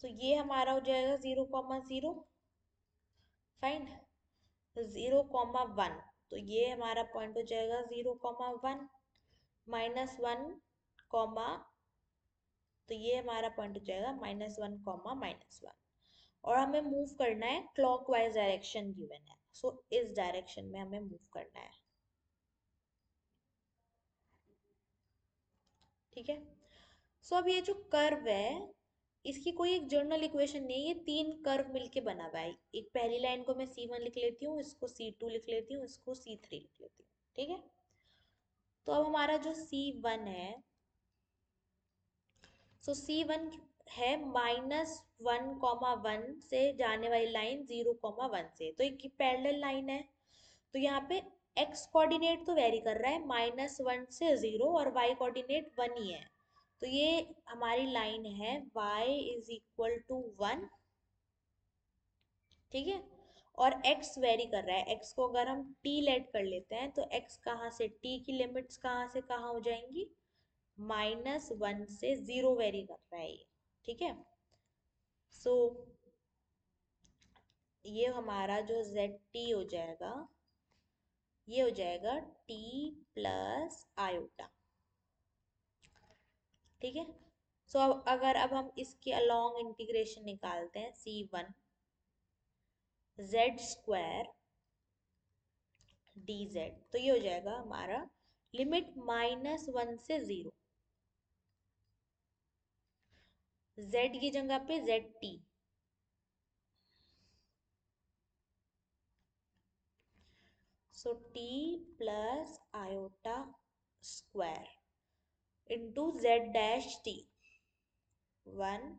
तो ये हमारा हो जाएगा 0, 0, फाइन, 0, 1। तो ये हमारा पॉइंट हो जाएगा 0, 1 -1, कॉमा, तो ये हमारा पॉइंट हो जाएगा -1, -1। और हमें मूव करना है क्लॉकवाइज डायरेक्शन गिवन है, सो इस डायरेक्शन में हमें मूव करना है, ठीक है। सो अब ये जो कर्व है इसकी कोई एक जनरल इक्वेशन नहीं है, ये 3 कर्व मिलके बना हुआ है। एक पहली लाइन को मैं C1 लिख लेती हूँ, इसको C2 लिख लेती हूँ, इसको C3 लिख लेती हूँ, ठीक है। तो अब हमारा जो C1 है, सो C1 है -1, 1 से जाने वाली लाइन 0, 1 से, तो एक पैरेलल लाइन है। तो यहाँ पे x कोऑर्डिनेट तो वेरी कर रहा है, -1 से 0, और y कोऑर्डिनेट 1 ही है। तो ये हमारी लाइन है y इज इक्वल टू 1, ठीक है। और x वेरी कर रहा है, x को अगर हम t लेट कर लेते हैं तो x कहाँ से, t की लिमिट्स कहाँ से कहाँ हो जाएंगी, -1 से 0 वेरी कर रहा है ये, ठीक है। सो ये हमारा जो zt हो जाएगा, ये हो जाएगा t प्लस आयोटा, ठीक है। सो अब हम इसके अलोंग इंटीग्रेशन निकालते हैं, c1 z स्क्वायर dz, तो ये हो जाएगा हमारा लिमिट -1 से 0, z की जगह पे zt, सो t plus iota square into z dash t, 1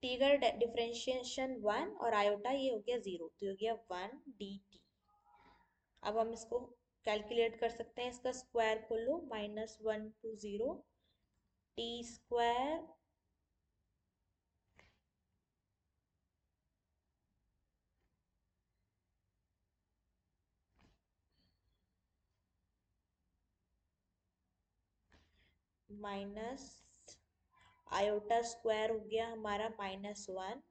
t का डिफरेंशिएशन 1 और आयोटा ये हो गया 0, तो हो गया 1 dt। अब हम इसको कैलकुलेट कर सकते हैं, इसका स्क्वायर खोलो, -1 to 0, t square minus iota square हो गया हमारा -1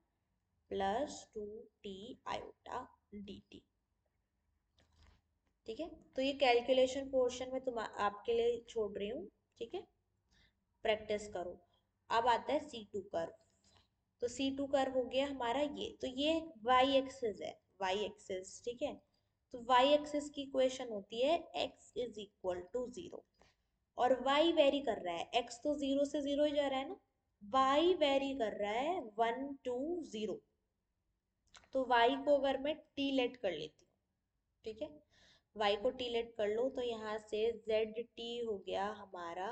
+2t आयोटा dt, ठीक है। तो ये कैलकुलेशन पोर्शन में तुम आपके लिए छोड़ रही हूँ, ठीक है, प्रैक्टिस करो। अब आता है C2 कर्व, तो C2 कर्व हो गया हमारा ये, तो ये y एक्सिस है, y एक्सिस, ठीक है। तो y एक्सिस की इक्वेशन होती है x इज इक्वल टू 0, और y वेरी कर रहा है, x तो 0 से 0 ही जा रहा है ना, y वेरी कर रहा है 1 टू 0, तो y को अगर मैं t लेट कर लेती हूँ, ठीक है, y को t लेट कर लो, तो यहाँ से zt हो गया हमारा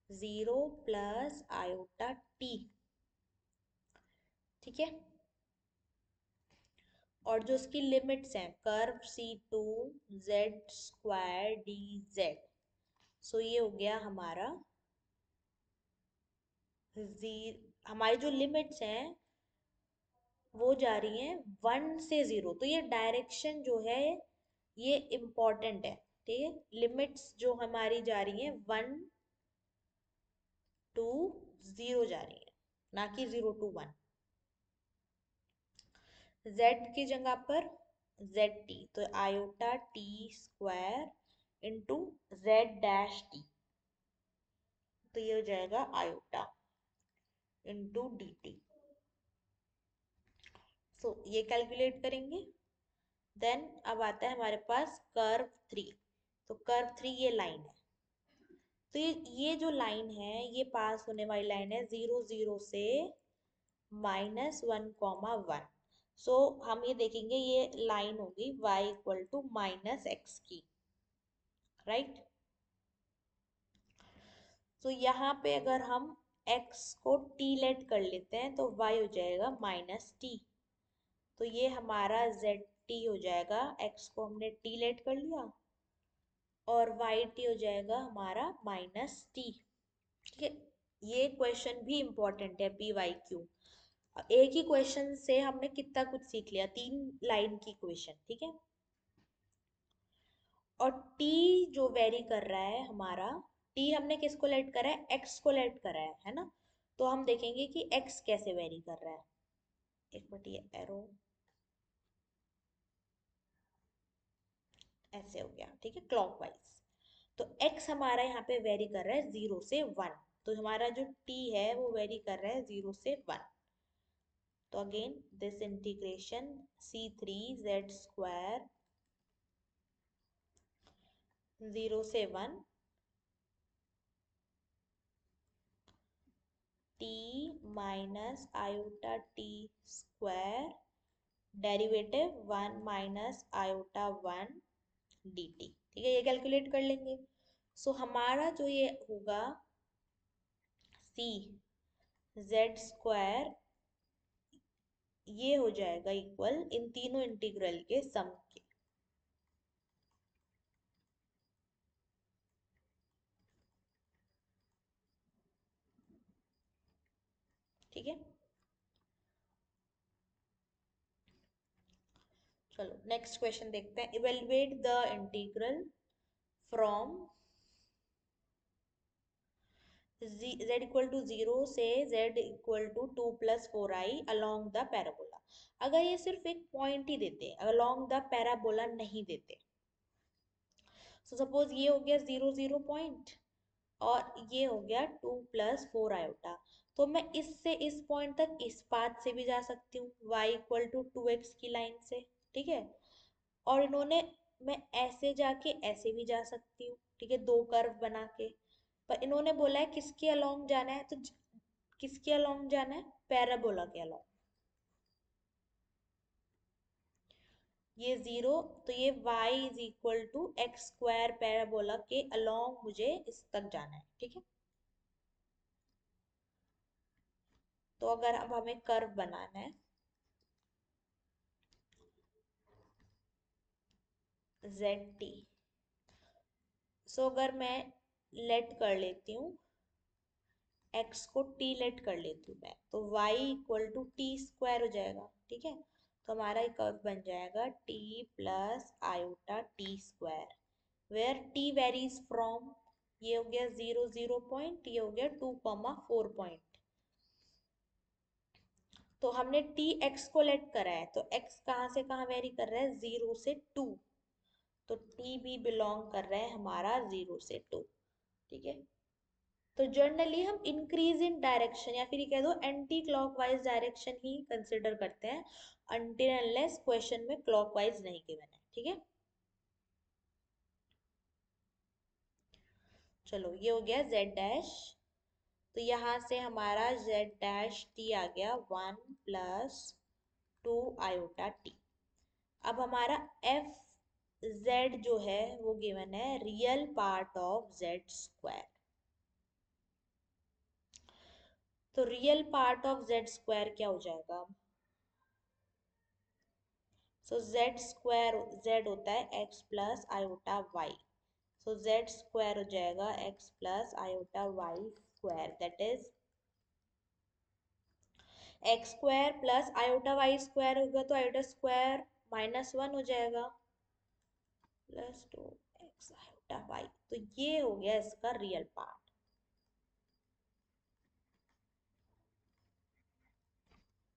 0 प्लस आयोटा t, ठीक है। और जो उसकी लिमिट्स हैं, curve C2 z square dz, सो ये हो गया हमारा हमारी जो लिमिट्स हैं वो जा रही हैं 1 से 0, तो ये डायरेक्शन जो है ये इम्पोर्टेंट है, ठीक है। लिमिट्स जो हमारी जा रही हैं 1 टू 0 जा रही है, ना कि 0 टू 1। z की जगह पर zt, तो iota t square into z dash t, तो ये हो जाएगा iota into d t. So ये कैलकुलेट करेंगे, देन अब आता है हमारे पास कर्व 3, तो कर्व 3 ये लाइन है, तो ये जो लाइन है ये पास होने वाली लाइन है 0 0 से -1, सो हम ये देखेंगे ये लाइन होगी y इक्वल टू -x की, राइट। तो यहाँ पे अगर हम x को t लेट कर लेते हैं तो y हो जाएगा -t, तो ये हमारा zt हो जाएगा, x को हमने t लेट कर लिया, और yt हो जाएगा हमारा -t, ठीक है। ये क्वेश्चन भी इम्पोर्टेंट है, PYQ। एक ही क्वेश्चन से हमने कितना कुछ सीख लिया, 3 लाइन की क्वेश्चन, ठीक है। और t जो वेरी कर रहा है हमारा, t हमने किसको लेट करा है, x को लेट करा है ना। तो हम देखेंगे कि x कैसे वेरी कर रहा है, एक मिनट, ये एरो ऐसे हो गया, ठीक है, क्लॉकवाइज। तो x हमारा यहाँ पे वेरी कर रहा है 0 से 1, तो हमारा जो t है वो वेरी कर रहा है 0 से 1, तो again this integration c3 z square 0 से 1 t minus iota t square derivative 1 minus iota 1 dt, ठीक है, ये कैलकुलेट कर लेंगे। सो हमारा जो ये होगा c z स्क्वायर, ये हो जाएगा इक्वल इन तीनों इंटीग्रल के सम के, ठीक है। चलो नेक्स्ट क्वेश्चन देखते हैं। Evaluate the integral from z equal to 0 से z equal to 2 plus 4i along the parabola. अगर ये सिर्फ एक पॉइंट ही देते, अलोंग द पैराबोला नहीं देते, तो सपोज ये हो गया 0 0 पॉइंट और ये हो गया 2 प्लस 4 आयोटा, तो मैं इससे इस पॉइंट तक इस पाथ से भी जा सकती हूँ y इक्वल टू 2x की लाइन से, ठीक है। और इन्होंने, मैं ऐसे जाके ऐसे भी जा सकती हूँ, ठीक है, दो कर्व बना के। पर इन्होंने बोला है किसके अलोंग जाना है, तो किसके अलोंग जाना है, पैराबोला के अलोंग। ये 0, तो ये y is equal to x square parabola के अलोंग मुझे इस तक जाना है, ठीक है। तो अगर अब हमें कर्व बनाना है ZT, सो अगर मैं लेट कर लेती हूँ x को t लेट कर लेती हूँ मैं, तो y equal to t square हो जाएगा, ठीक है। तो हमारा एक कर्व बन जाएगा t plus iota t square, where t varies from, ये हो गया 0 0 पॉइंट, ये हो गया 2, 4 पॉइंट। तो हमने टी एक्स को लेट करा है, तो x कहाँ से कहाँ वेरी कर रहा है, 0 से 2, तो t भी बिलोंग कर रहा है हमारा 0 से 2, ठीक है। तो जनरली हम इंक्रीज इन डायरेक्शन या फिर ये कह दो एंटी क्लॉकवाइज डायरेक्शन ही कंसिडर करते हैं, अनटिल अनलेस क्वेश्चन में क्लॉकवाइज नहीं गिवन है, ठीक है। चलो ये हो गया z डैश, तो यहाँ से हमारा z डैश t आ गया 1 प्लस 2 आयोटा t। अब हमारा f z जो है वो गिवन है real part of z square, तो real part of z square क्या हो जाएगा, सो जेड स्क्वायर, जेड होता है x plus iota y, so z square हो जाएगा x plus iota y square, that is x square plus iota y square होगा, तो आयोटा स्क्वायर -1 हो जाएगा प्लस 2x आयोटा वाई, तो ये हो गया इसका रियल पार्ट,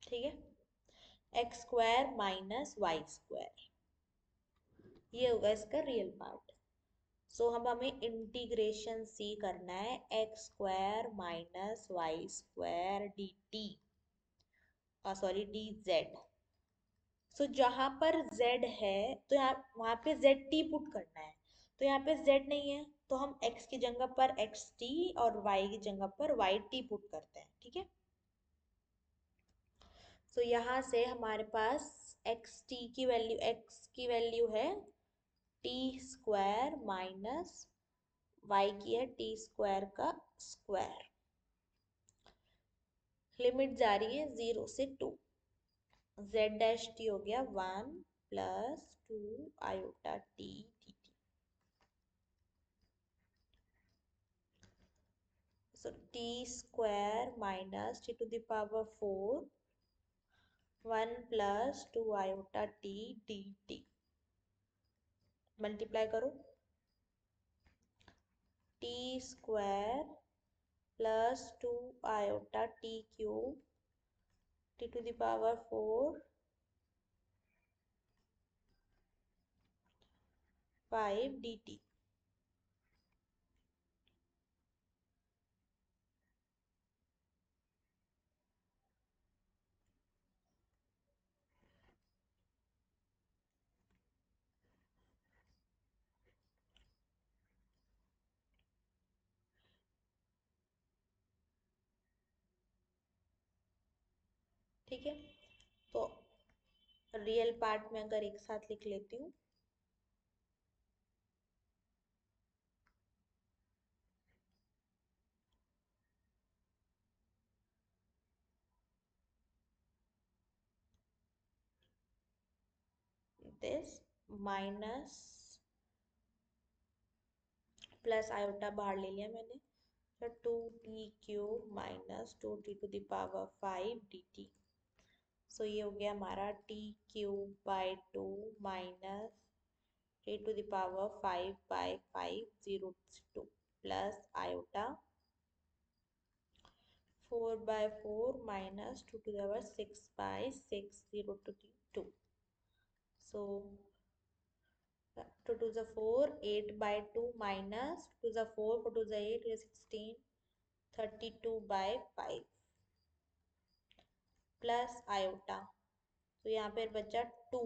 ठीक है। X square minus y square, ये होगा इसका रियल पार्ट। सो हम हमें इंटीग्रेशन सी करना है x square minus y square d t, sorry d z. So जहाँ पर z है तो यहाँ वहाँ पे जेड टी पुट करना है, तो यहाँ पे z नहीं है, तो हम x की जगह पर एक्स टी और y की जगह पर वाई टी पुट करते हैं, ठीक है। सो यहाँ से हमारे पास x की वैल्यू है टी स्क्वायर माइनस y की है टी स्क्वायर का स्क्वायर, लिमिट जा रही है 0 से 2, z डैश टी हो गया 1 plus 2 iota t t t, so t square minus t to the power 4 1 plus 2 iota t d t, multiply करो, t square plus 2 iota t cube t to the power 4 5 d t, ठीक है। तो रियल पार्ट में अगर एक साथ लिख लेती हूँ, दिस माइनस प्लस आयोटा बाहर ले लिया मैंने, तो 2t³ माइनस 2t⁵ सो ये हो गया हमारा t³/2 minus t⁵/5/5 plus iota 4/4 minus 2⁵/6/6 so 2 to the 4 8/2 minus 2 to the 4 4 to the 8 is 16 32/5 plus iota तो यहाँ पे बचा 2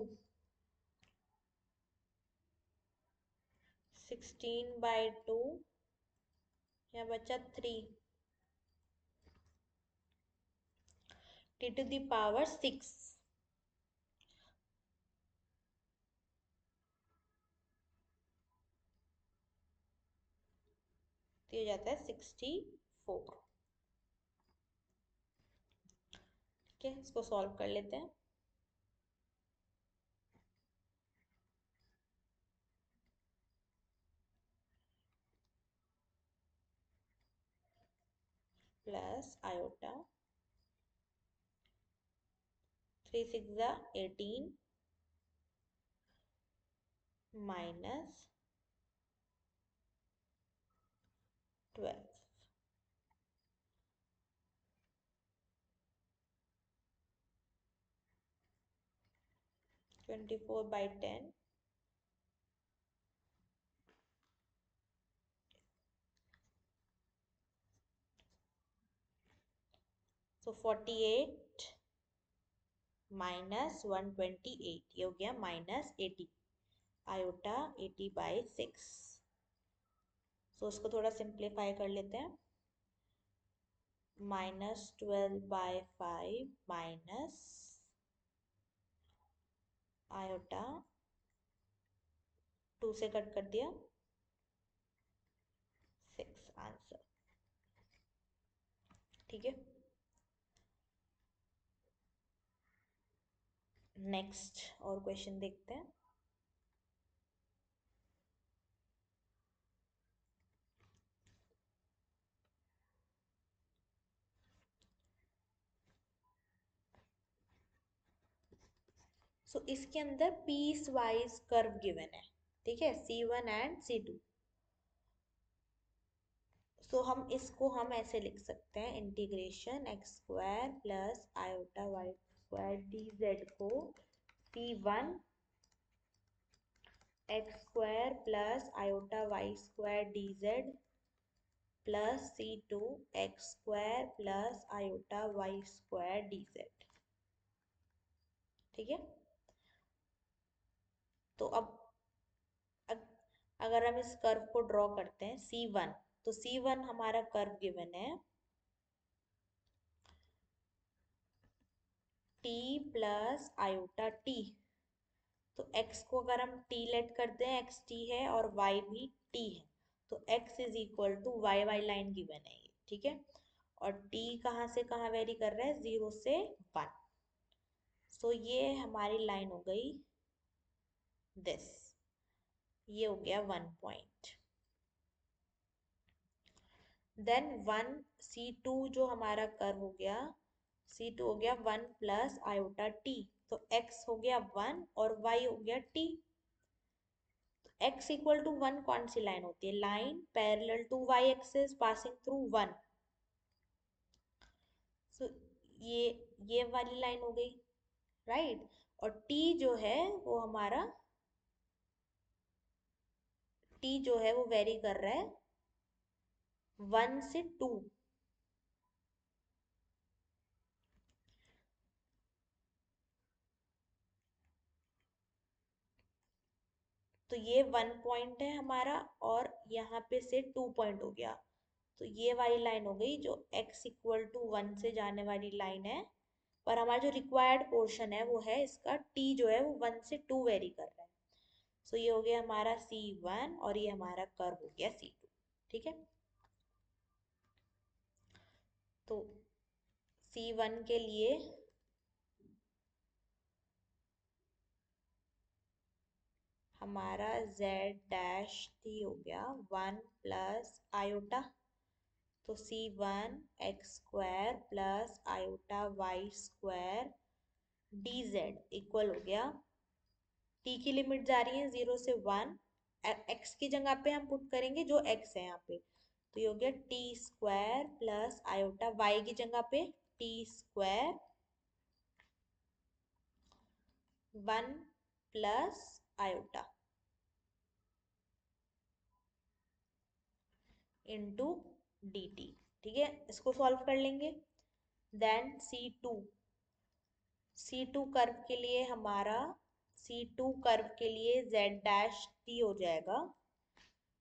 16/2 यहाँ बचा 3 t⁶ तो ये जाता है 64। ठीक है, इसको सॉल्व कर लेते हैं। Plus iota 3 6 18 minus 12 24/10 so 48 minus 128 ये हो गया माइनस 80 आयोटा 80/6 सो इसको थोड़ा सिंप्लीफाई कर लेते हैं माइनस 12/5 माइनस आयोटा 2 से कट कर दिया 6 आंसर। ठीक है, नेक्स्ट और क्वेश्चन देखते हैं। सो इसके अंदर पीस वाइज कर्व गिवन है। ठीक है, C1 एंड C2। सो हम इसको हम ऐसे लिख सकते हैं integration x² plus iota y² dz को C1 x² plus iota y² dz plus C2 x² plus iota y² dz। ठीक है, तो अब अगर हम इस कर्व को ड्रॉ करते हैं C1 तो C1 हमारा कर्व गिवन है t प्लस आयोटा t। तो x को अगर हम t लेट करते हैं x t है और y भी t है तो x is equal to y y line given है ये। ठीक है, और t कहाँ से कहाँ वेरी कर रहा है 0 से 1 सो ये हमारी लाइन हो गई दिस, ये हो गया 1 पॉइंट। देन 1 C2 जो हमारा कर्व हो गया C2 हो गया 1 प्लस आयोटा t तो x हो गया 1 और y हो गया t। तो x इक्वल टू 1 कौन सी लाइन होती है? Line parallel to y axis passing through 1। So ये वाली लाइन हो गई राइट। और t जो है वो हमारा t जो है वो वेरी कर रहा है 1 से 2। तो ये 1 पॉइंट है हमारा और यहाँ पे से 2 पॉइंट हो गया तो ये वाली लाइन हो गई जो x इक्वल टू 1 से जाने वाली लाइन है। पर हमारा जो रिक्वायर्ड पोर्शन है वो है इसका t जो है वो 1 से 2 वेरी कर रहा है। सो ये हो गया हमारा C1 और ये हमारा कर्व हो गया C2। ठीक है, तो C1 के लिए हमारा z डैश t हो गया 1 प्लस आयोटा तो c1 x² plus iota y² dz equal हो गया, t की लिमिट जा रही है 0 से 1, x की जगह पे हम पुट करेंगे जो x है यहाँ पे, तो ये हो गया t² प्लस आयोटा, y की जगह पे t² 1 plus iota into dt। ठीक है, इसको सॉल्व कर लेंगे। देन C2 कर्व के लिए हमारा, C2 कर्व के लिए z डैश t हो जाएगा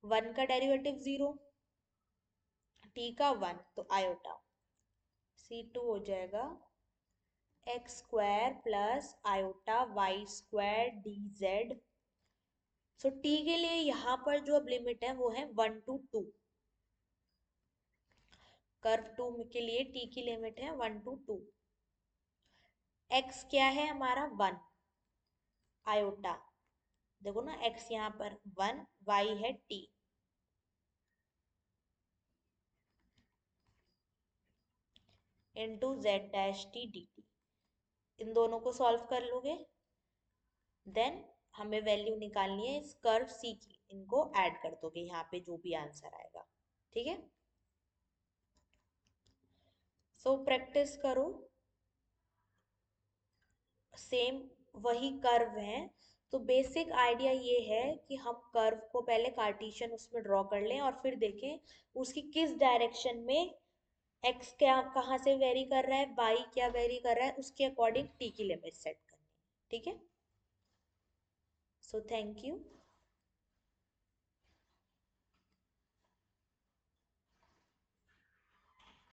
1 का डेरिवेटिव 0, t का 1, तो आयोटा C2 हो जाएगा x² plus iota y² dz। सो t के लिए यहाँ पर जो अब लिमिट है वो है 1 to 2, कर्व 2 के लिए t की लिमिट है 1 to 2। x क्या है हमारा 1, आयोटा, देखो ना x यहाँ पर 1, y है t, into z dash t d t. इन दोनों को सॉल्व कर लोगे, देन हमें वैल्यू निकालनी है इस कर्व सी की, इनको ऐड कर दोगे यहाँ पे जो भी आंसर आएगा। ठीक है, सो प्रैक्टिस करो, सेम वही कर्व है। तो बेसिक आइडिया ये है कि हम कर्व को पहले कार्टेशियन उसमें ड्रॉ कर लें और फिर देखें उसकी किस डायरेक्शन में x क्या कहाँ से वेरी कर रहा है, y क्या वेरी कर रहा है, उसके अकॉर्डिंग t की लिमिट सेट करनी है। ठीक है, सो थैंक यू।